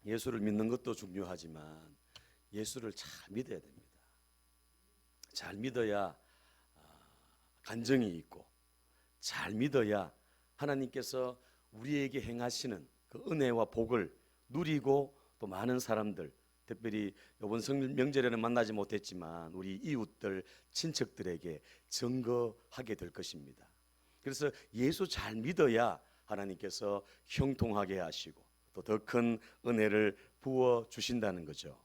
예수를 믿는 것도 중요하지만 예수를 잘 믿어야 됩니다. 잘 믿어야 간정이 있고, 잘 믿어야 하나님께서 우리에게 행하시는 그 은혜와 복을 누리고, 또 많은 사람들, 특별히 이번 명절에는 만나지 못했지만 우리 이웃들, 친척들에게 증거하게 될 것입니다. 그래서 예수 잘 믿어야 하나님께서 형통하게 하시고 또 더 큰 은혜를 부어 주신다는 거죠.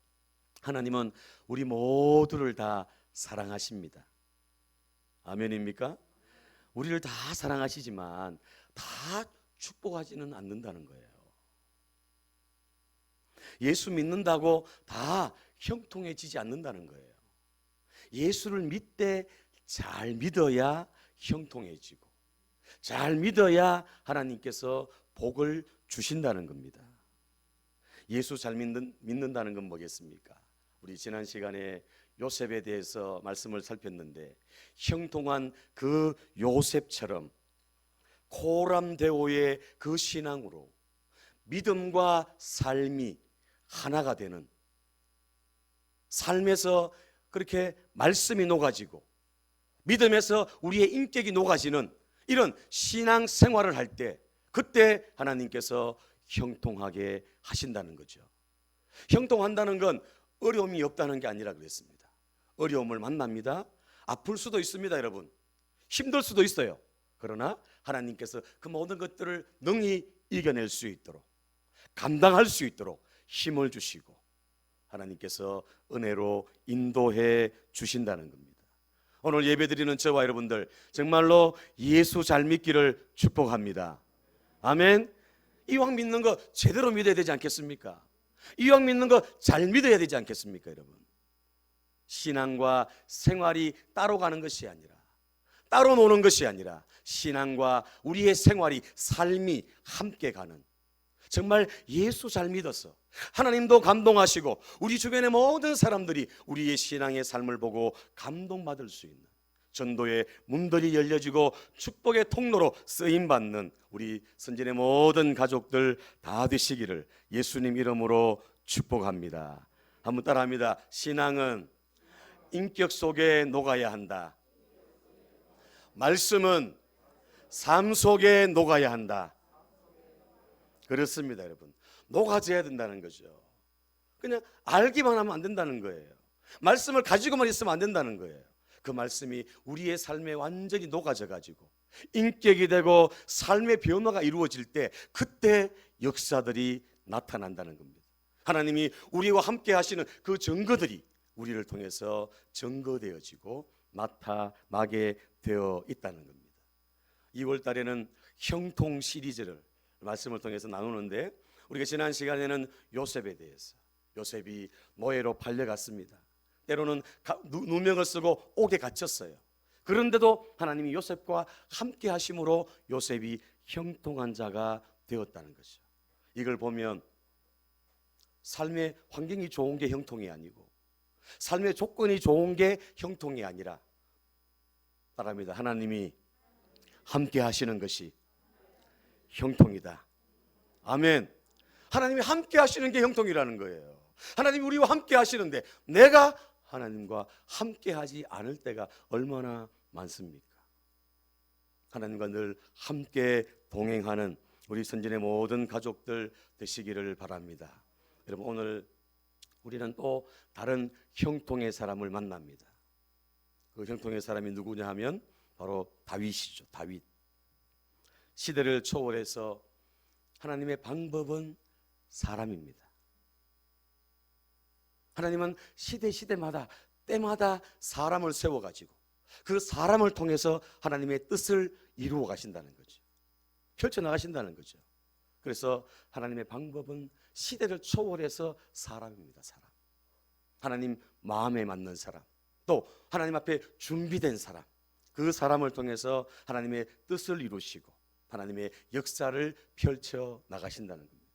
하나님은 우리 모두를 다 사랑하십니다. 아멘입니까? 우리를 다 사랑하시지만 다 축복하지는 않는다는 거예요. 예수 믿는다고 다 형통해지지 않는다는 거예요. 예수를 믿되 잘 믿어야 형통해지고, 잘 믿어야 하나님께서 복을 주신다는 겁니다. 예수 잘 믿는다는 건 뭐겠습니까? 우리 지난 시간에 요셉에 대해서 말씀을 살폈는데, 형통한 그 요셉처럼 코람데오의 그 신앙으로 믿음과 삶이 하나가 되는, 삶에서 그렇게 말씀이 녹아지고 믿음에서 우리의 인격이 녹아지는 이런 신앙 생활을 할 때, 그때 하나님께서 형통하게 하신다는 거죠. 형통한다는 건 어려움이 없다는 게 아니라 그랬습니다. 어려움을 만납니다. 아플 수도 있습니다, 여러분. 힘들 수도 있어요. 그러나 하나님께서 그 모든 것들을 능히 이겨낼 수 있도록, 감당할 수 있도록 힘을 주시고 하나님께서 은혜로 인도해 주신다는 겁니다. 오늘 예배드리는 저와 여러분들 정말로 예수 잘 믿기를 축복합니다. 아멘. 이왕 믿는 거 제대로 믿어야 되지 않겠습니까? 이왕 믿는 거 잘 믿어야 되지 않겠습니까, 여러분? 신앙과 생활이 따로 가는 것이 아니라, 따로 노는 것이 아니라 신앙과 우리의 생활이, 삶이 함께 가는, 정말 예수 잘 믿어서 하나님도 감동하시고 우리 주변의 모든 사람들이 우리의 신앙의 삶을 보고 감동받을 수 있는, 전도의 문들이 열려지고 축복의 통로로 쓰임받는 우리 선진의 모든 가족들 다 되시기를 예수님 이름으로 축복합니다. 한번 따라합니다. 신앙은 인격 속에 녹아야 한다. 말씀은 삶 속에 녹아야 한다. 그렇습니다, 여러분. 녹아져야 된다는 거죠. 그냥 알기만 하면 안 된다는 거예요. 말씀을 가지고만 있으면 안 된다는 거예요. 그 말씀이 우리의 삶에 완전히 녹아져 가지고 인격이 되고 삶의 변화가 이루어질 때, 그때 역사들이 나타난다는 겁니다. 하나님이 우리와 함께 하시는 그 증거들이 우리를 통해서 증거되어지고 나타나게 되어 있다는 겁니다. 2월 달에는 형통 시리즈를 말씀을 통해서 나누는데, 우리가 지난 시간에는 요셉에 대해서, 요셉이 노예로 팔려갔습니다. 때로는 누명을 쓰고 옥에 갇혔어요. 그런데도 하나님이 요셉과 함께 하심으로 요셉이 형통한 자가 되었다는 것이죠. 이걸 보면 삶의 환경이 좋은 게 형통이 아니고, 삶의 조건이 좋은 게 형통이 아니라, 따라합니다. 하나님이 함께 하시는 것이 형통이다. 아멘. 하나님이 함께 하시는 게 형통이라는 거예요. 하나님이 우리와 함께 하시는데 내가 하나님과 함께 하지 않을 때가 얼마나 많습니까? 하나님과 늘 함께 동행하는 우리 선진의 모든 가족들 되시기를 바랍니다. 여러분, 오늘 우리는 또 다른 형통의 사람을 만납니다. 그 형통의 사람이 누구냐 하면 바로 다윗이죠. 다윗. 시대를 초월해서 하나님의 방법은 사람입니다. 하나님은 시대마다, 때마다 사람을 세워가지고 그 사람을 통해서 하나님의 뜻을 이루어 가신다는 거죠. 펼쳐나가신다는 거죠. 그래서 하나님의 방법은 시대를 초월해서 사람입니다. 사람. 하나님 마음에 맞는 사람, 또 하나님 앞에 준비된 사람, 그 사람을 통해서 하나님의 뜻을 이루시고 하나님의 역사를 펼쳐 나가신다는 겁니다.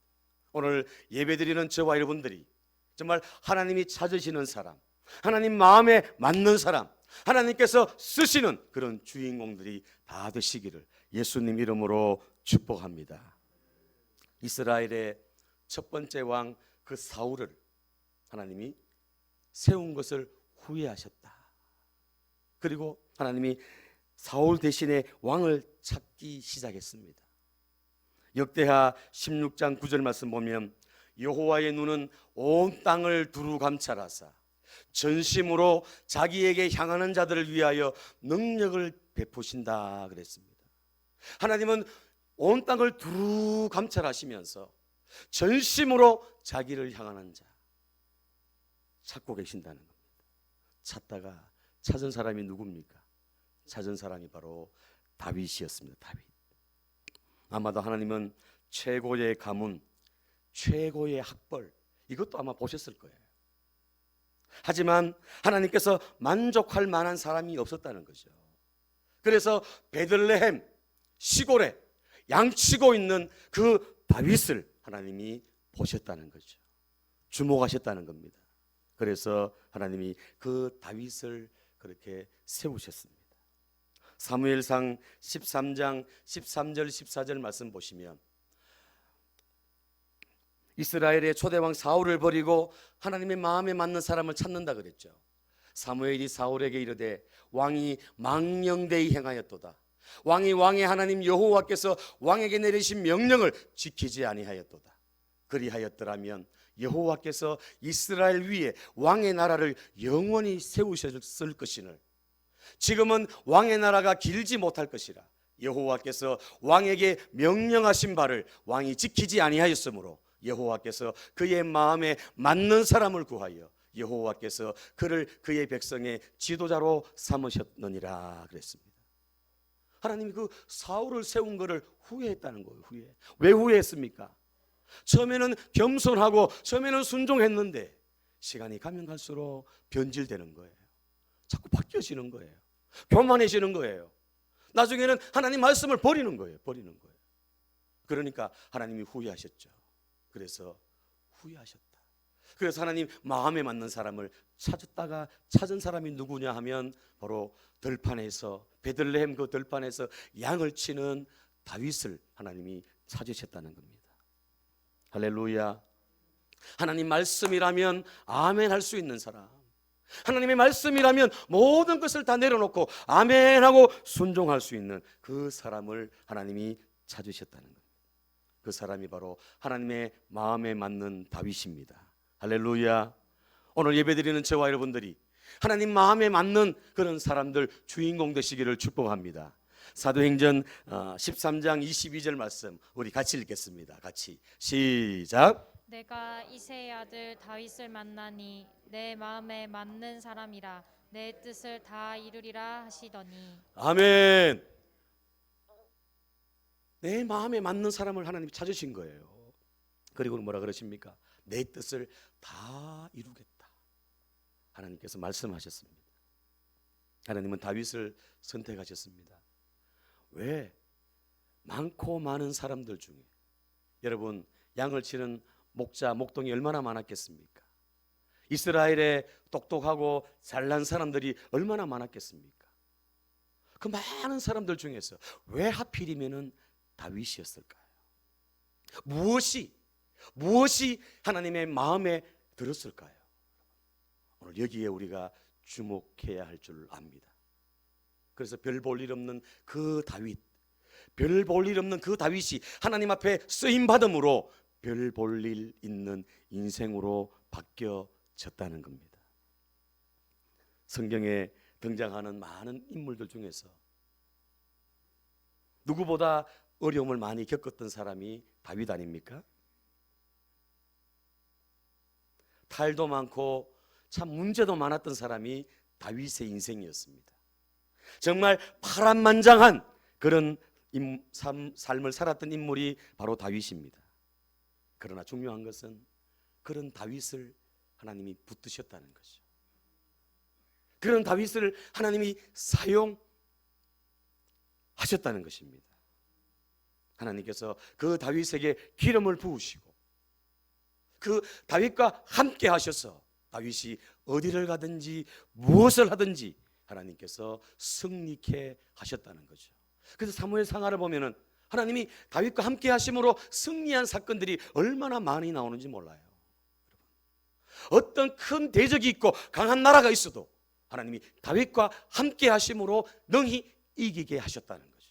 오늘 예배드리는 저와 여러분들이 정말 하나님이 찾으시는 사람, 하나님 마음에 맞는 사람, 하나님께서 쓰시는 그런 주인공들이 다 되시기를 예수님 이름으로 축복합니다. 이스라엘의 첫 번째 왕 그 사울을 하나님이 세운 것을 후회하셨다. 그리고 하나님이 사울 대신에 왕을 찾기 시작했습니다. 역대하 16장 9절 말씀 보면 여호와의 눈은 온 땅을 두루 감찰하사 전심으로 자기에게 향하는 자들을 위하여 능력을 베푸신다 그랬습니다. 하나님은 온 땅을 두루 감찰하시면서 전심으로 자기를 향하는 자 찾고 계신다는 겁니다. 찾다가 찾은 사람이 누굽니까? 찾은 사람이 바로 다윗이었습니다. 다윗. 아마도 하나님은 최고의 가문, 최고의 학벌, 이것도 아마 보셨을 거예요. 하지만 하나님께서 만족할 만한 사람이 없었다는 거죠. 그래서 베들레헴 시골에 양치고 있는 그 다윗을 하나님이 보셨다는 거죠. 주목하셨다는 겁니다. 그래서 하나님이 그 다윗을 그렇게 세우셨습니다. 사무엘상 13장 13절 14절 말씀 보시면 이스라엘의 초대왕 사울을 버리고 하나님의 마음에 맞는 사람을 찾는다 그랬죠. 사무엘이 사울에게 이르되 왕이 망령되이 행하였도다. 왕이 왕의 하나님 여호와께서 왕에게 내리신 명령을 지키지 아니하였도다. 그리하였더라면 여호와께서 이스라엘 위에 왕의 나라를 영원히 세우셨을 것이늘 지금은 왕의 나라가 길지 못할 것이라 여호와께서 왕에게 명령하신 바를 왕이 지키지 아니하였으므로 여호와께서 그의 마음에 맞는 사람을 구하여 여호와께서 그를 그의 백성의 지도자로 삼으셨느니라 그랬습니다. 하나님이 그 사울을 세운 것을 후회했다는 거예요. 왜 후회했습니까? 처음에는 겸손하고 처음에는 순종했는데 시간이 가면 갈수록 변질되는 거예요. 자꾸 바뀌어지는 거예요. 교만해지는 거예요. 나중에는 하나님 말씀을 버리는 거예요. 그러니까 하나님이 후회하셨죠. 그래서 후회하셨다. 그래서 하나님 마음에 맞는 사람을 찾았다가 찾은 사람이 누구냐 하면 바로 들판에서 베들레헴 그 들판에서 양을 치는 다윗을 하나님이 찾으셨다는 겁니다. 할렐루야. 하나님 말씀이라면 아멘 할 수 있는 사람, 하나님의 말씀이라면 모든 것을 다 내려놓고 아멘하고 순종할 수 있는 그 사람을 하나님이 찾으셨다는 겁니다. 그 사람이 바로 하나님의 마음에 맞는 다윗입니다. 할렐루야. 오늘 예배드리는 저와 여러분들이 하나님 마음에 맞는 그런 사람들 주인공 되시기를 축복합니다. 사도행전 13장 22절 말씀 우리 같이 읽겠습니다. 같이 시작. 내가 이새의 아들 다윗을 만나니 내 마음에 맞는 사람이라 내 뜻을 다 이루리라 하시더니 아멘. 내 마음에 맞는 사람을 하나님이 찾으신 거예요. 그리고 뭐라 그러십니까? 내 뜻을 다 이루겠다. 하나님께서 말씀하셨습니다. 하나님은 다윗을 선택하셨습니다. 왜? 많고 많은 사람들 중에 여러분 양을 치는 목자, 목동이 얼마나 많았겠습니까? 이스라엘에 똑똑하고 잘난 사람들이 얼마나 많았겠습니까? 그 많은 사람들 중에서 왜 하필이면은 다윗이었을까요? 무엇이 하나님의 마음에 들었을까요? 오늘 여기에 우리가 주목해야 할 줄 압니다. 그래서 별 볼 일 없는 그 다윗, 별 볼 일 없는 그 다윗이 하나님 앞에 쓰임 받음으로 별 볼 일 있는 인생으로 바뀌어졌다는 겁니다. 성경에 등장하는 많은 인물들 중에서 누구보다 어려움을 많이 겪었던 사람이 다윗 아닙니까? 탈도 많고 참 문제도 많았던 사람이 다윗의 인생이었습니다. 정말 파란만장한 그런 삶을 살았던 인물이 바로 다윗입니다. 그러나 중요한 것은 그런 다윗을 하나님이 붙드셨다는 것이죠. 그런 다윗을 하나님이 사용하셨다는 것입니다. 하나님께서 그 다윗에게 기름을 부으시고 그 다윗과 함께 하셔서 다윗이 어디를 가든지 무엇을 하든지 하나님께서 승리케 하셨다는 거죠. 그래서 사무엘 상하를 보면은 하나님이 다윗과 함께 하심으로 승리한 사건들이 얼마나 많이 나오는지 몰라요. 어떤 큰 대적이 있고 강한 나라가 있어도 하나님이 다윗과 함께 하심으로 능히 이기게 하셨다는 거죠.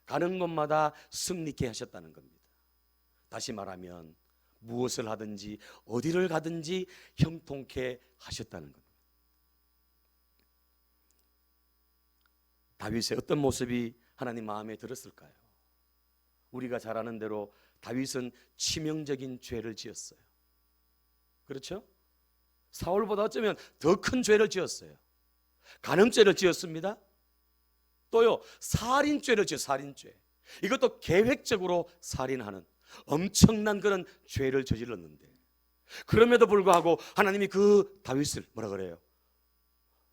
가는 곳마다 승리케 하셨다는 겁니다. 다시 말하면 무엇을 하든지 어디를 가든지 형통케 하셨다는 겁니다. 다윗의 어떤 모습이 하나님 마음에 들었을까요? 우리가 잘 아는 대로 다윗은 치명적인 죄를 지었어요. 그렇죠? 사울보다 어쩌면 더 큰 죄를 지었어요. 간음죄를 지었습니다. 또요, 살인죄를 지었어요. 살인죄. 이것도 계획적으로 살인하는 엄청난 그런 죄를 저질렀는데, 그럼에도 불구하고 하나님이 그 다윗을 뭐라 그래요?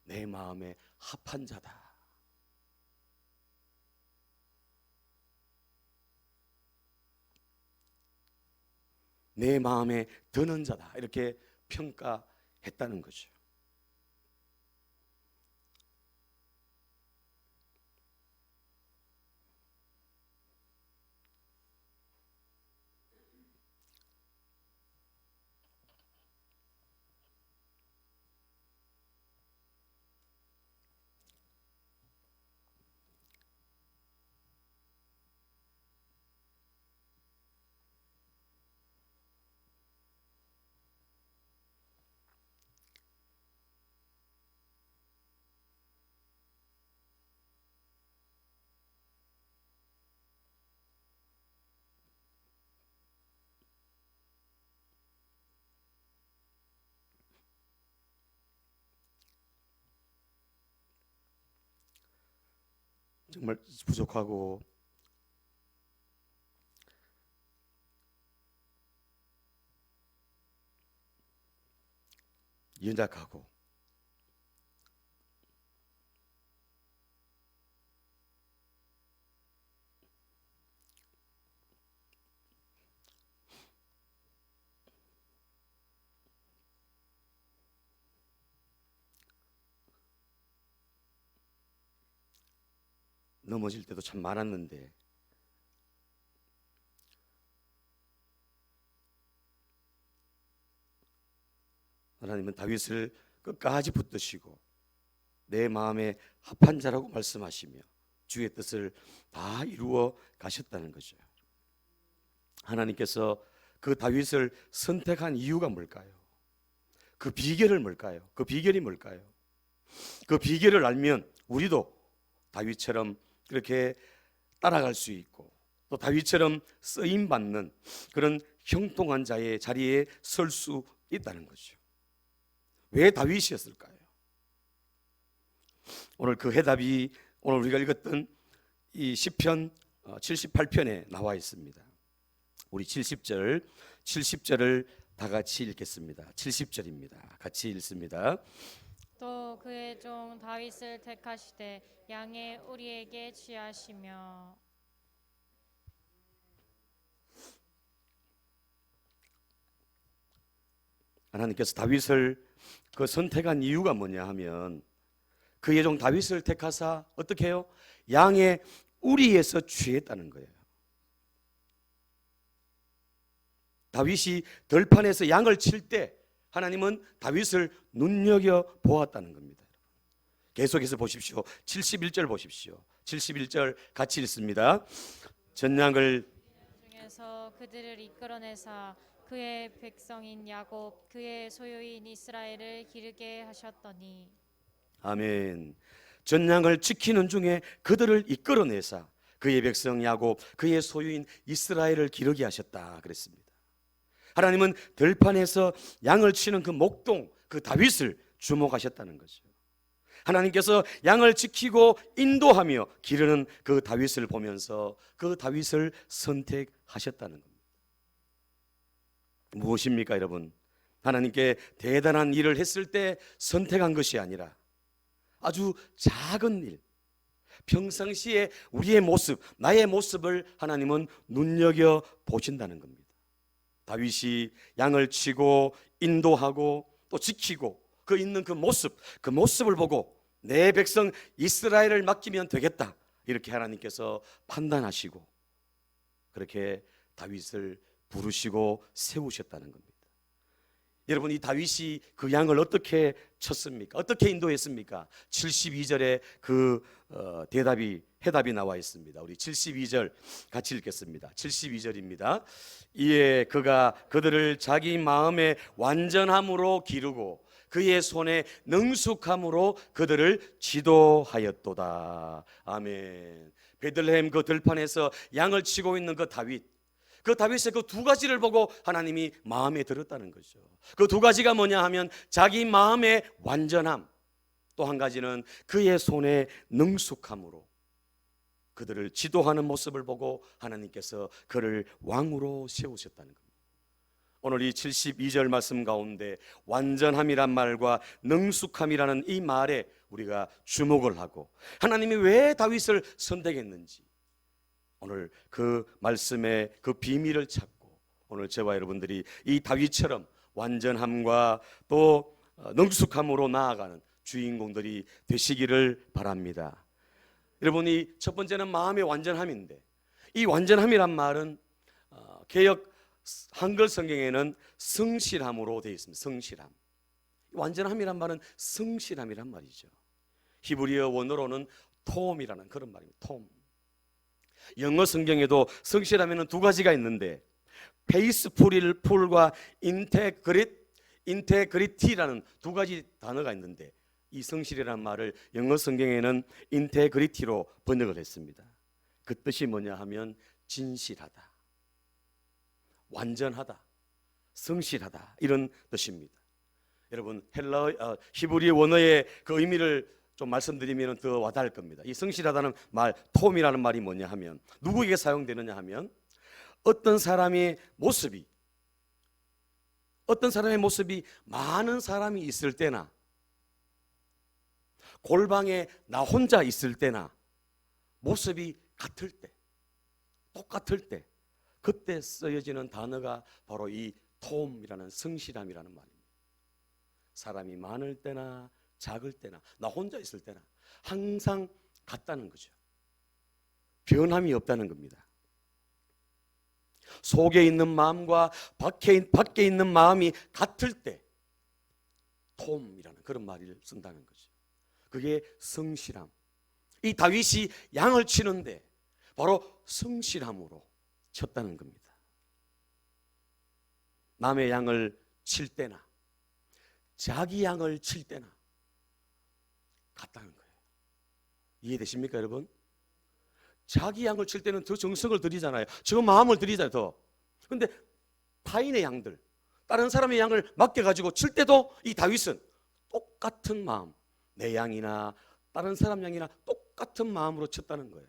내 마음에 합한 자다. 내 마음에 드는 자다. 이렇게 평가했다는 거죠. 정말 부족하고 연약하고 넘어질 때도 참 많았는데, 하나님은 다윗을 끝까지 붙드시고 내 마음에 합한 자라고 말씀하시며 주의 뜻을 다 이루어 가셨다는 거죠. 하나님께서 그 다윗을 선택한 이유가 뭘까요? 그 비결을 뭘까요? 그 비결이 뭘까요? 그 비결을 알면 우리도 다윗처럼 그렇게 따라갈 수 있고, 또 다윗처럼 쓰임 받는 그런 형통한 자의 자리에 설 수 있다는 거죠. 왜 다윗이었을까요? 오늘 그 해답이 오늘 우리가 읽었던 이 시편 78편에 나와 있습니다. 우리 70절을 다 같이 읽겠습니다. 70절입니다. 같이 읽습니다. 또 그의 종 다윗을 택하시되 양의 우리에게 취하시며. 하나님께서 다윗을 그 선택한 이유가 뭐냐 하면, 그의 종 다윗을 택하사 어떻게 해요? 양의 우리에서 취했다는 거예요. 다윗이 들판에서 양을 칠 때 하나님은 다윗을 눈여겨 보았다는 겁니다. 계속해서 보십시오. 71절 보십시오. 71절 같이 읽습니다. 전양을 중에서 그들을 이끌어내사 그의 백성인 야곱 그의 소유인 이스라엘을 기르게 하셨더니. 아멘. 전양을 지키는 중에 그들을 이끌어내사 그의 백성 야곱 그의 소유인 이스라엘을 기르게 하셨다 그랬습니다. 하나님은 들판에서 양을 치는 그 목동, 그 다윗을 주목하셨다는 거죠. 하나님께서 양을 지키고 인도하며 기르는 그 다윗을 보면서 그 다윗을 선택하셨다는 겁니다. 무엇입니까, 여러분? 하나님께 대단한 일을 했을 때 선택한 것이 아니라 아주 작은 일, 평상시에 우리의 모습, 나의 모습을 하나님은 눈여겨 보신다는 겁니다. 다윗이 양을 치고 인도하고 또 지키고 그 있는 그 모습을 보고 내 백성 이스라엘을 맡기면 되겠다, 이렇게 하나님께서 판단하시고 그렇게 다윗을 부르시고 세우셨다는 겁니다. 여러분, 이 다윗이 그 양을 어떻게 쳤습니까? 어떻게 인도했습니까? 72절에 그 해답이 나와 있습니다. 우리 72절 같이 읽겠습니다. 72절입니다. 이에 그가 그들을 자기 마음의 완전함으로 기르고 그의 손에 능숙함으로 그들을 지도하였도다. 아멘. 베들레헴 그 들판에서 양을 치고 있는 그 다윗의 그 두 가지를 보고 하나님이 마음에 들었다는 거죠. 그 두 가지가 뭐냐 하면 자기 마음의 완전함, 또 한 가지는 그의 손에 능숙함으로 그들을 지도하는 모습을 보고 하나님께서 그를 왕으로 세우셨다는 겁니다. 오늘 이 72절 말씀 가운데 완전함이란 말과 능숙함이라는 이 말에 우리가 주목을 하고 하나님이 왜 다윗을 선택했는지 오늘 그 말씀의 그 비밀을 찾고 오늘 저와 여러분들이 이 다윗처럼 완전함과 또 능숙함으로 나아가는 주인공들이 되시기를 바랍니다. 여러분이 첫 번째는 마음의 완전함인데 이 완전함이란 말은 개역 한글 성경에는 성실함으로 되어 있습니다. 성실함. 완전함이란 말은 성실함이란 말이죠. 히브리어 원어로는 톰이라는 그런 말입니다. 톰. 영어 성경에도 성실함에는 두 가지가 있는데 페이스풀과 인테그리티라는 두 가지 단어가 있는데 이 성실이라는 말을 영어 성경에는 인테그리티로 번역을 했습니다. 그 뜻이 뭐냐 하면 진실하다, 완전하다, 성실하다 이런 뜻입니다. 여러분 히브리 원어의 그 의미를 좀 말씀드리면 더 와닿을 겁니다. 이 성실하다는 말, 톰이라는 말이 뭐냐 하면 누구에게 사용되느냐 하면 어떤 사람의 모습이 많은 사람이 있을 때나 골방에 나 혼자 있을 때나 모습이 같을 때, 똑같을 때 그때 쓰여지는 단어가 바로 이 톰이라는 성실함이라는 말입니다. 사람이 많을 때나 작을 때나 나 혼자 있을 때나 항상 같다는 거죠. 변함이 없다는 겁니다. 속에 있는 마음과 밖에 있는 마음이 같을 때 톰이라는 그런 말을 쓴다는 거죠. 그게 성실함. 이 다윗이 양을 치는데 바로 성실함으로 쳤다는 겁니다. 남의 양을 칠 때나 자기 양을 칠 때나 같다는 거예요. 이해되십니까, 여러분? 자기 양을 칠 때는 더 정성을 들이잖아요. 저 마음을 들이잖아요, 더. 근데 타인의 양들, 다른 사람의 양을 맡겨가지고 칠 때도 이 다윗은 똑같은 마음, 내 양이나 다른 사람 양이나 똑같은 마음으로 쳤다는 거예요.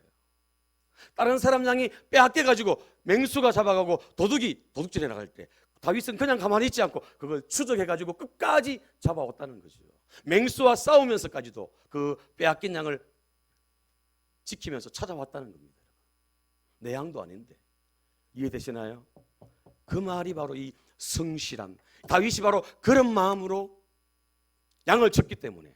다른 사람 양이 빼앗겨가지고 맹수가 잡아가고 도둑질해 나갈 때 다윗은 그냥 가만히 있지 않고 그걸 추적해가지고 끝까지 잡아왔다는 거죠. 맹수와 싸우면서까지도 그 빼앗긴 양을 지키면서 찾아왔다는 겁니다. 내 양도 아닌데. 이해되시나요? 그 말이 바로 이 성실함. 다윗이 바로 그런 마음으로 양을 쳤기 때문에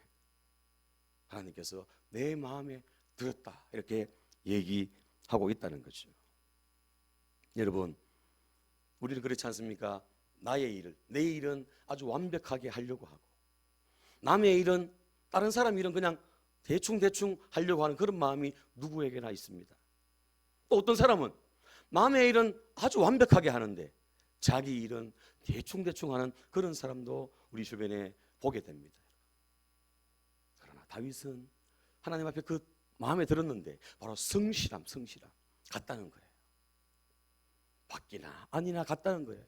하나님께서 내 마음에 들었다 이렇게 얘기하고 있다는 거죠. 여러분, 우리는 그렇지 않습니까? 나의 일을, 내 일은 아주 완벽하게 하려고 하고 남의 일은, 다른 사람 일은 그냥 대충 하려고 하는 그런 마음이 누구에게나 있습니다. 또 어떤 사람은 남의 일은 아주 완벽하게 하는데 자기 일은 대충 하는 그런 사람도 우리 주변에 보게 됩니다. 그러나 다윗은 하나님 앞에 그 마음에 들었는데 바로 성실함 같다는 거예요. 밖이나 아니나 같다는 거예요.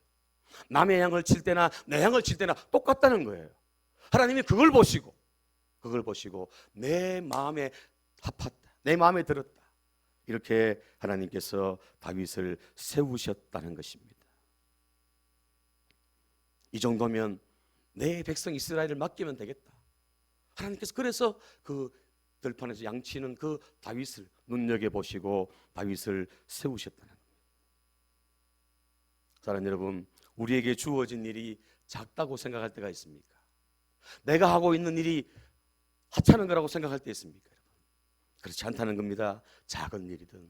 남의 양을 칠 때나 내 양을 칠 때나 똑같다는 거예요. 하나님이 그걸 보시고 내 마음에 합했다, 내 마음에 들었다 이렇게 하나님께서 다윗을 세우셨다는 것입니다. 이 정도면 내 백성 이스라엘을 맡기면 되겠다. 하나님께서 그래서 그 들판에서 양치는 그 다윗을 눈여겨보시고 다윗을 세우셨다는 겁니다. 사랑하는 여러분, 우리에게 주어진 일이 작다고 생각할 때가 있습니까? 내가 하고 있는 일이 하찮은 거라고 생각할 때 있습니까? 그렇지 않다는 겁니다. 작은 일이든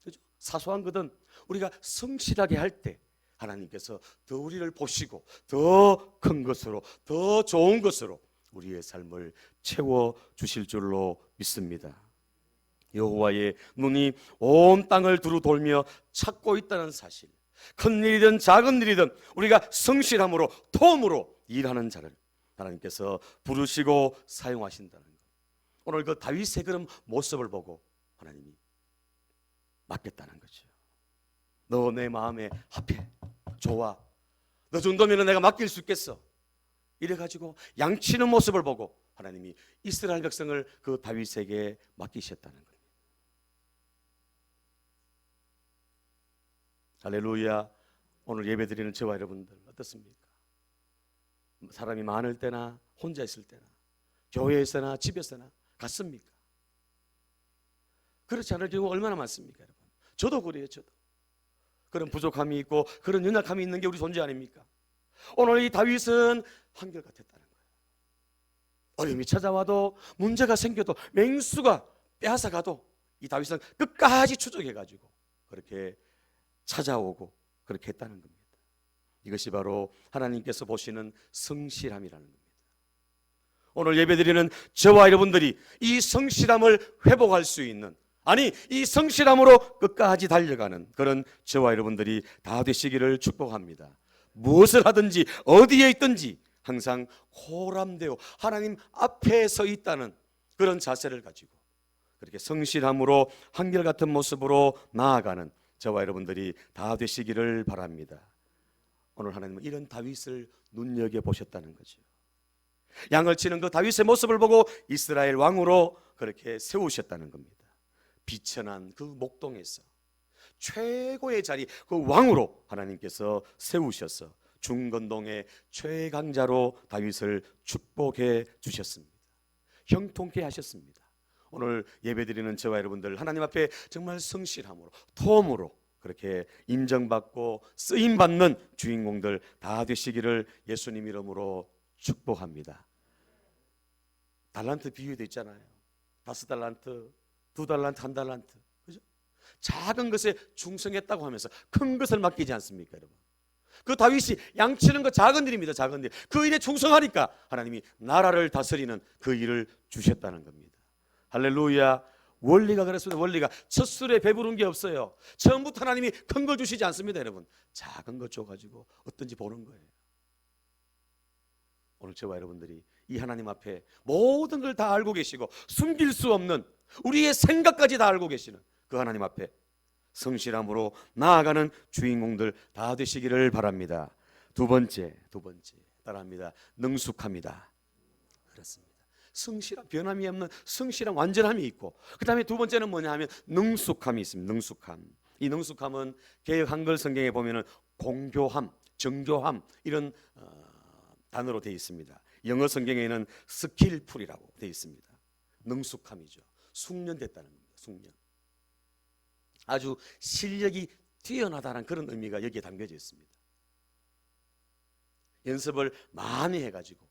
그렇죠? 사소한 거든 우리가 성실하게 할 때 하나님께서 더 우리를 보시고 더 큰 것으로, 더 좋은 것으로 우리의 삶을 채워 주실 줄로 믿습니다. 여호와의 눈이 온 땅을 두루 돌며 찾고 있다는 사실, 큰 일이든 작은 일이든 우리가 성실함으로, 도움으로 일하는 자를 하나님께서 부르시고 사용하신다는 것. 오늘 그 다윗의 그런 모습을 보고 하나님이 맡겼다는 거죠. 너 내 마음에 합해, 좋아, 너 정도면 내가 맡길 수 있겠어, 이래가지고 양치는 모습을 보고 하나님이 이스라엘 백성을 그 다윗에게 맡기셨다는 겁니다. 할렐루야. 오늘 예배드리는 저와 여러분들 어떻습니까? 사람이 많을 때나 혼자 있을 때나 교회에서나 집에서나 같습니까? 그렇지 않을 경우가 얼마나 많습니까, 여러분? 저도 그래요. 저도 그런 부족함이 있고 그런 연약함이 있는 게 우리 존재 아닙니까? 오늘 이 다윗은 한결같았다는 거예요. 어려움이 찾아와도, 문제가 생겨도, 맹수가 빼앗아가도 이 다윗은 끝까지 추적해가지고 그렇게 찾아오고 그렇게 했다는 겁니다. 이것이 바로 하나님께서 보시는 성실함이라는 겁니다. 오늘 예배드리는 저와 여러분들이 이 성실함을 회복할 수 있는, 아니 이 성실함으로 끝까지 달려가는 그런 저와 여러분들이 다 되시기를 축복합니다. 무엇을 하든지 어디에 있든지 항상 호람되어 하나님 앞에 서 있다는 그런 자세를 가지고 그렇게 성실함으로 한결같은 모습으로 나아가는 저와 여러분들이 다 되시기를 바랍니다. 오늘 하나님은 이런 다윗을 눈여겨보셨다는 거죠. 양을 치는 그 다윗의 모습을 보고 이스라엘 왕으로 그렇게 세우셨다는 겁니다. 비천한 그 목동에서 최고의 자리, 그 왕으로 하나님께서 세우셔서 중건동의 최강자로 다윗을 축복해 주셨습니다. 형통케 하셨습니다. 오늘 예배드리는 저와 여러분들 하나님 앞에 정말 성실함으로, 도움으로 그렇게 인정받고 쓰임받는 주인공들 다 되시기를 예수님 이름으로 축복합니다. 달란트 비유도 있잖아요. 5달란트, 2달란트, 1달란트, 그죠? 작은 것에 충성했다고 하면서 큰 것을 맡기지 않습니까, 여러분? 그 다윗이 양치는 거 작은 일입니다. 작은 일. 그 일에 충성하니까 하나님이 나라를 다스리는 그 일을 주셨다는 겁니다. 할렐루야. 원리가 그랬습니다. 원리가 첫 술에 배부른 게 없어요. 처음부터 하나님이 큰 걸 주시지 않습니다, 여러분. 작은 것 줘가지고 어떤지 보는 거예요. 오늘 저와 여러분들이 이 하나님 앞에 모든 걸 다 알고 계시고 숨길 수 없는 우리의 생각까지 다 알고 계시는 그 하나님 앞에 성실함으로 나아가는 주인공들 다 되시기를 바랍니다. 두 번째 따라합니다. 능숙합니다. 그렇습니다. 성실함, 변함이 없는 성실함, 완전함이 있고, 그 다음에 두 번째는 뭐냐 하면 능숙함이 있습니다. 능숙함. 이 능숙함은 개역 한글 성경에 보면은 공교함, 정교함 이런 단어로 되어 있습니다. 영어 성경에는 스킬풀이라고 되어 있습니다. 능숙함이죠. 숙련됐다는 겁니다. 숙련. 아주 실력이 뛰어나다는 그런 의미가 여기에 담겨져 있습니다. 연습을 많이 해가지고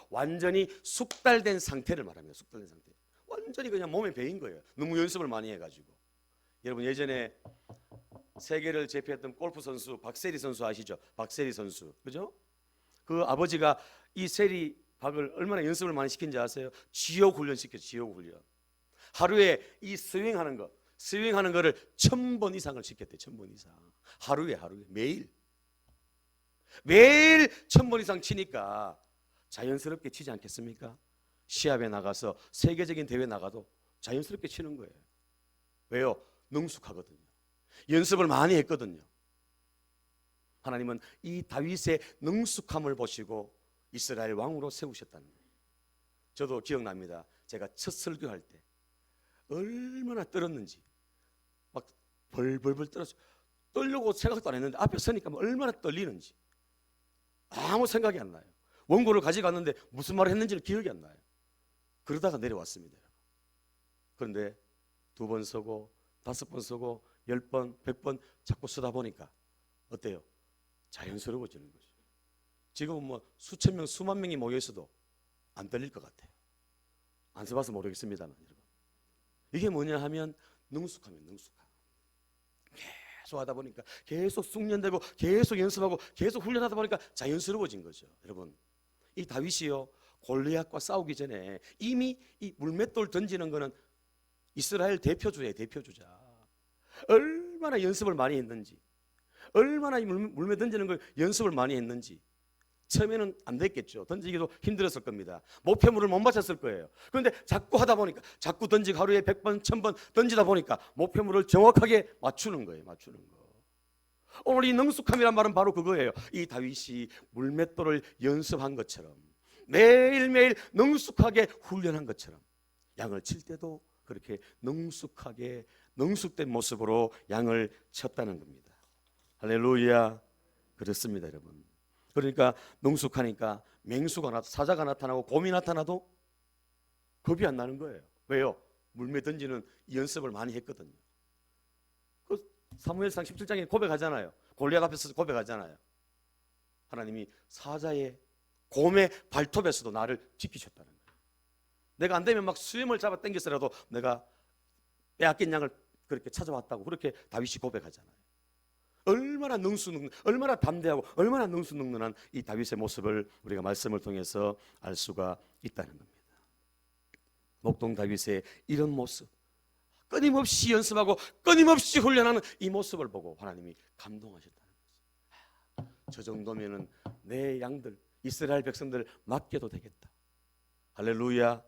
완전히 숙달된 상태를 말합니다. 숙달된 상태. 완전히 그냥 몸에 배인 거예요. 너무 연습을 많이 해가지고. 여러분 예전에 세계를 제패했던 골프 선수 박세리 선수 아시죠? 박세리 선수, 그죠? 그 아버지가 이 세리 박을 얼마나 연습을 많이 시킨지 아세요? 지옥 훈련 시켰죠. 지옥 훈련. 하루에 이 스윙하는 거를 1000번 이상을 시켰대요. 1000번 이상. 하루에 매일 1000번 이상 치니까 자연스럽게 치지 않겠습니까? 시합에 나가서 세계적인 대회 나가도 자연스럽게 치는 거예요. 왜요? 능숙하거든요. 연습을 많이 했거든요. 하나님은 이 다윗의 능숙함을 보시고 이스라엘 왕으로 세우셨다는 거예요. 저도 기억납니다. 제가 첫 설교할 때 얼마나 떨었는지, 막 벌벌벌 떨었어요. 떨려고 생각도 안 했는데 앞에 서니까 얼마나 떨리는지 아무 생각이 안 나요. 원고를 가져갔는데 무슨 말을 했는지를 기억이 안 나요. 그러다가 내려왔습니다. 그런데 2번 서고 5번 서고 10번 100번 자꾸 쓰다 보니까 어때요? 자연스러워지는 거죠. 지금은 뭐 수천 명 수만 명이 모여 있어도 안 떨릴 것 같아요. 안 써봐서 모르겠습니다만 여러분, 이게 뭐냐 하면 능숙함이에요. 능숙함. 계속 하다 보니까 계속 숙련되고 계속 연습하고 계속 훈련하다 보니까 자연스러워진 거죠. 여러분, 이 다윗이요 골리앗과 싸우기 전에 이미 이 물맷돌 던지는 거는 이스라엘 대표주예요. 대표주자. 얼마나 연습을 많이 했는지, 얼마나 이 물매 던지는 걸 연습을 많이 했는지. 처음에는 안 됐겠죠. 던지기도 힘들었을 겁니다. 목표물을 못 맞췄을 거예요. 그런데 자꾸 하다 보니까, 자꾸 던지고 하루에 100번, 1000번 던지다 보니까 목표물을 정확하게 맞추는 거예요. 맞추는 거. 오늘 이 능숙함이란 말은 바로 그거예요. 이 다윗이 물맷돌을 연습한 것처럼, 매일매일 능숙하게 훈련한 것처럼 양을 칠 때도 그렇게 능숙하게, 능숙된 모습으로 양을 쳤다는 겁니다. 할렐루야. 그렇습니다, 여러분. 그러니까 능숙하니까 맹수가 사자가 나타나고 곰이 나타나도 겁이 안 나는 거예요. 왜요? 물매 던지는 연습을 많이 했거든요. 그 사무엘상 17장에 고백하잖아요. 골리앗 앞에서 고백하잖아요. 하나님이 사자의 곰의 발톱에서도 나를 지키셨다는 거예요. 내가 안 되면 막 수염을 잡아 당겼으라도 내가 빼앗긴 양을 그렇게 찾아왔다고 그렇게 다윗이 고백하잖아요. 얼마나 얼마나 담대하고 얼마나 능수능란한 이 다윗의 모습을 우리가 말씀을 통해서 알 수가 있다는 겁니다. 목동 다윗의 이런 모습, 끊임없이 연습하고 끊임없이 훈련하는 이 모습을 보고 하나님이 감동하셨다는 거죠. 저 정도면은 내 양들, 이스라엘 백성들 맡겨도 되겠다. 할렐루야.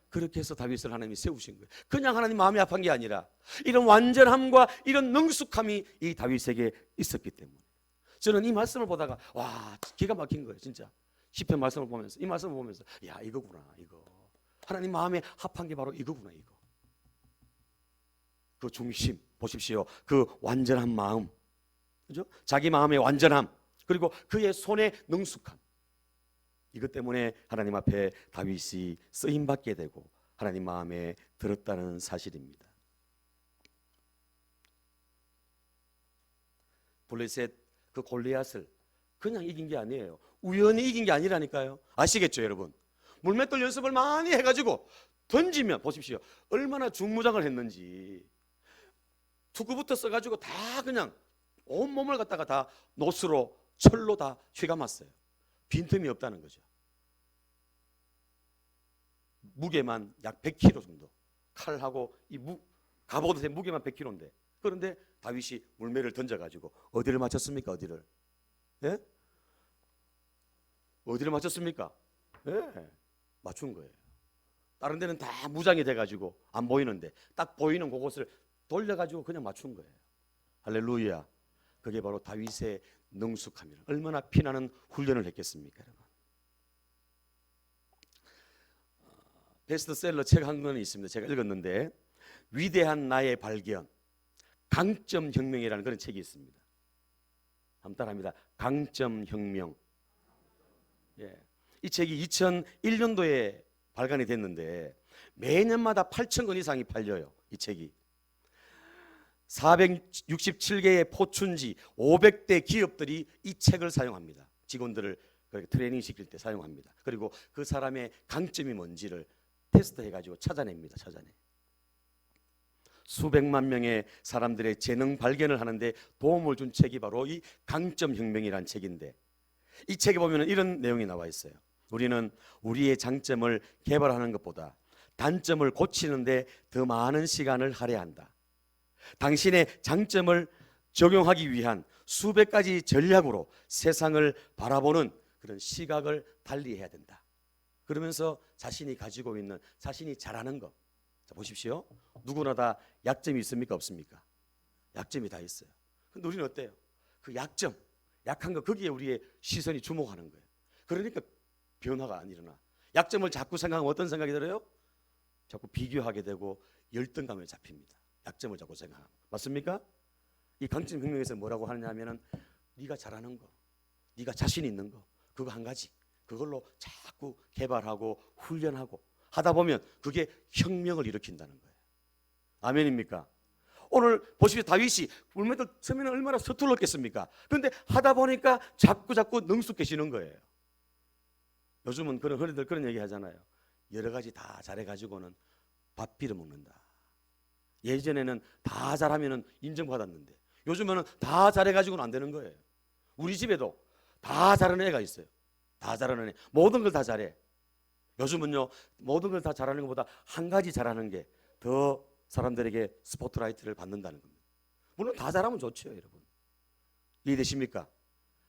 그렇게 해서 다윗을 하나님이 세우신 거예요. 그냥 하나님 마음이 아픈 게 아니라 이런 완전함과 이런 능숙함이 이 다윗에게 있었기 때문에 저는 이 말씀을 보다가 와, 기가 막힌 거예요. 진짜 시편 말씀을 보면서, 이 말씀을 보면서 야, 이거구나. 이거 하나님 마음에 합한 게 바로 이거구나. 이거 그 중심 보십시오. 그 완전한 마음, 그죠? 자기 마음의 완전함, 그리고 그의 손의 능숙함, 이것 때문에 하나님 앞에 다윗이 쓰임받게 되고 하나님 마음에 들었다는 사실입니다. 블레셋 그 골리앗을 그냥 이긴 게 아니에요. 우연히 이긴 게 아니라니까요. 아시겠죠, 여러분? 물맷돌 연습을 많이 해가지고 던지면 보십시오. 얼마나 중무장을 했는지. 투구부터 써가지고 다 그냥 온 몸을 갖다가 다 노스로 철로 다 휘감았어요. 빈틈이 없다는 거죠. 무게만 약 100kg 정도. 칼하고 이 갑옷의 무게만 100kg인데. 그런데 다윗이 물매를 던져가지고 어디를 맞췄습니까? 어디를? 예? 어디를 맞췄습니까? 예, 맞춘 거예요. 다른 데는 다 무장이 돼가지고 안 보이는데 딱 보이는 그곳을 돌려가지고 그냥 맞춘 거예요. 할렐루야. 그게 바로 다윗의 능숙함이라. 얼마나 피나는 훈련을 했겠습니까, 여러분? 베스트셀러 책 한 권이 있습니다. 제가 읽었는데 위대한 나의 발견, 강점혁명이라는 그런 책이 있습니다. 한번 따라합니다. 강점혁명. 예. 이 책이 2001년도에 발간이 됐는데 매년마다 8,000권 이상이 팔려요. 이 책이. 467개의 포춘지 500대 기업들이 이 책을 사용합니다. 직원들을 트레이닝 시킬 때 사용합니다. 그리고 그 사람의 강점이 뭔지를 테스트해가지고 찾아냅니다. 찾아내. 수백만 명의 사람들의 재능 발견을 하는데 도움을 준 책이 바로 이 강점혁명이라는 책인데, 이 책에 보면 이런 내용이 나와 있어요. 우리는 우리의 장점을 개발하는 것보다 단점을 고치는데 더 많은 시간을 할애한다. 당신의 장점을 적용하기 위한 수백 가지 전략으로 세상을 바라보는 그런 시각을 달리해야 된다. 그러면서 자신이 가지고 있는, 자신이 잘하는 것, 자 보십시오. 누구나 다 약점이 있습니까? 없습니까? 약점이 다 있어요. 근데 우리는 어때요? 그 약점, 약한 거, 거기에 우리의 시선이 주목하는 거예요. 그러니까 변화가 안 일어나. 약점을 자꾸 생각하면 어떤 생각이 들어요? 자꾸 비교하게 되고 열등감에 잡힙니다. 약점을 자꾸 생각하면. 맞습니까? 이 강점혁명에서 뭐라고 하느냐면은 네가 잘하는 거, 네가 자신 있는 거, 그거 한 가지, 그걸로 자꾸 개발하고 훈련하고 하다 보면 그게 혁명을 일으킨다는 거예요. 아멘입니까? 오늘 보십시오. 다윗이 물맷돌 처음에는 얼마나 서툴렀겠습니까? 그런데 하다 보니까 자꾸 능숙해지는 거예요. 요즘은 그런 흔히들 그런 얘기 하잖아요. 여러 가지 다 잘해가지고는 밥 빌어 먹는다. 예전에는 다 잘하면은 인정받았는데 요즘에는 다 잘해가지고는 안 되는 거예요. 우리 집에도 다 잘하는 애가 있어요. 다 잘하는 애. 모든 걸 다 잘해. 요즘은요, 모든 걸 다 잘하는 것보다 한 가지 잘하는 게 더 사람들에게 스포트라이트를 받는다는 겁니다. 물론 다 잘하면 좋죠, 여러분. 이해되십니까?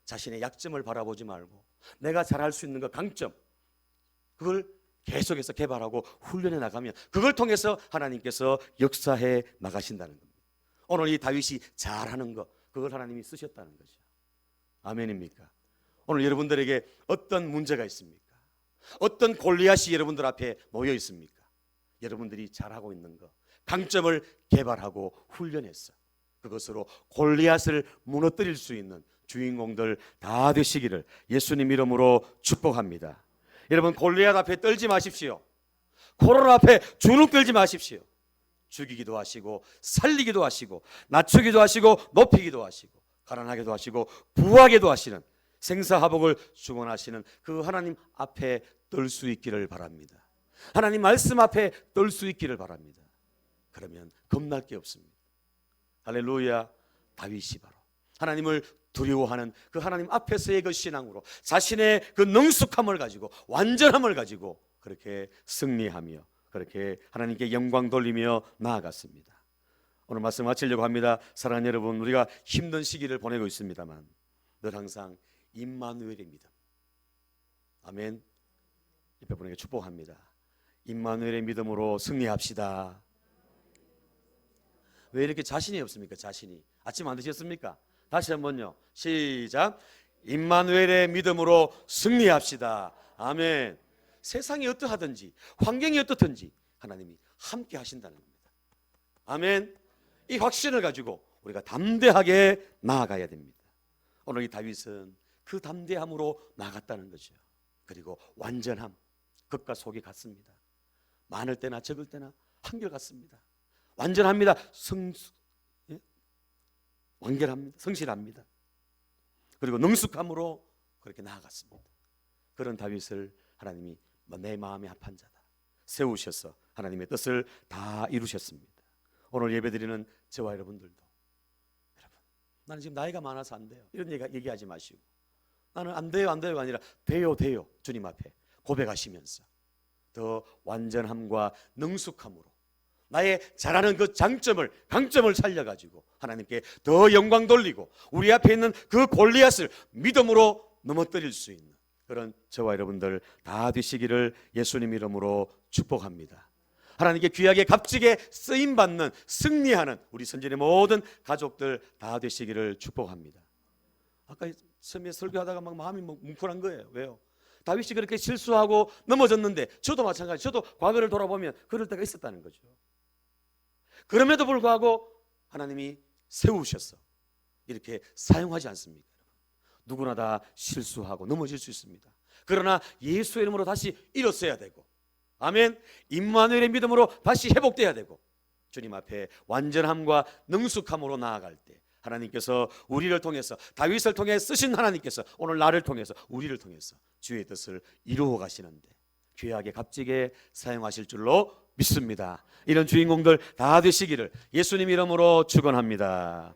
자신의 약점을 바라보지 말고 내가 잘할 수 있는 그 강점, 그걸 계속해서 개발하고 훈련해 나가면 그걸 통해서 하나님께서 역사해 나가신다는 겁니다. 오늘 이 다윗이 잘하는 거, 그걸 하나님이 쓰셨다는 거죠. 아멘입니까? 오늘 여러분들에게 어떤 문제가 있습니까? 어떤 골리앗이 여러분들 앞에 놓여 있습니까? 여러분들이 잘하고 있는 거, 강점을 개발하고 훈련해서 그것으로 골리앗을 무너뜨릴 수 있는 주인공들 다 되시기를 예수님 이름으로 축복합니다. 여러분, 골리앗 앞에 떨지 마십시오. 코로나 앞에 주눅 들지 마십시오. 죽이기도 하시고 살리기도 하시고 낮추기도 하시고 높이기도 하시고 가난하게도 하시고 부하게도 하시는 생사화복을 주관하시는 그 하나님 앞에 떨 수 있기를 바랍니다. 하나님 말씀 앞에 떨 수 있기를 바랍니다. 그러면 겁날 게 없습니다. 할렐루야. 다윗이 바로 하나님을 두려워하는 그 하나님 앞에서의 그 신앙으로 자신의 그 능숙함을 가지고 완전함을 가지고 그렇게 승리하며 그렇게 하나님께 영광 돌리며 나아갔습니다. 오늘 말씀 마치려고 합니다. 사랑하는 여러분, 우리가 힘든 시기를 보내고 있습니다만 늘 항상 임마누엘의 믿음, 아멘, 옆에 분에게 축복합니다. 임마누엘의 믿음으로 승리합시다. 왜 이렇게 자신이 없습니까? 자신이. 아침 안 드셨습니까? 다시 한번요. 시작. 임마누엘의 믿음으로 승리합시다. 아멘. 세상이 어떠하든지 환경이 어떻든지 하나님이 함께 하신다는 겁니다. 아멘. 이 확신을 가지고 우리가 담대하게 나아가야 됩니다. 오늘 이 다윗은 그 담대함으로 나아갔다는 거죠. 그리고 완전함, 겉과 속이 같습니다. 많을 때나 적을 때나 한결같습니다. 완전합니다. 완결합니다. 성실합니다. 그리고 능숙함으로 그렇게 나아갔습니다. 그런 다윗을 하나님이 내 마음에 합한 자다 세우셔서 하나님의 뜻을 다 이루셨습니다. 오늘 예배드리는 저와 여러분들도, 여러분, 나는 지금 나이가 많아서 안 돼요, 이런 얘기하지 마시고, 나는 안 돼요, 안 돼요가 아니라 돼요, 돼요, 주님 앞에 고백하시면서 더 완전함과 능숙함으로 나의 잘하는 그 장점을, 강점을 살려가지고 하나님께 더 영광 돌리고 우리 앞에 있는 그 골리앗을 믿음으로 넘어뜨릴 수 있는 그런 저와 여러분들 다 되시기를 예수님 이름으로 축복합니다. 하나님께 귀하게 값지게 쓰임받는, 승리하는 우리 선진의 모든 가족들 다 되시기를 축복합니다. 아까 처음에 설교하다가 막 마음이 뭉클한 거예요. 왜요? 다윗이 그렇게 실수하고 넘어졌는데 저도 마찬가지, 저도 과거를 돌아보면 그럴 때가 있었다는 거죠. 그럼에도 불구하고 하나님이 세우셔서 이렇게 사용하지 않습니까? 누구나 다 실수하고 넘어질 수 있습니다. 그러나 예수의 이름으로 다시 일어서야 되고, 아멘, 임마누엘의 믿음으로 다시 회복돼야 되고, 주님 앞에 완전함과 능숙함으로 나아갈 때 하나님께서 우리를 통해서, 다윗을 통해 쓰신 하나님께서 오늘 나를 통해서, 우리를 통해서 주의 뜻을 이루어 가시는데 귀하게 값지게 사용하실 줄로 믿습니다. 이런 주인공들 다 되시기를 예수님 이름으로 축원합니다.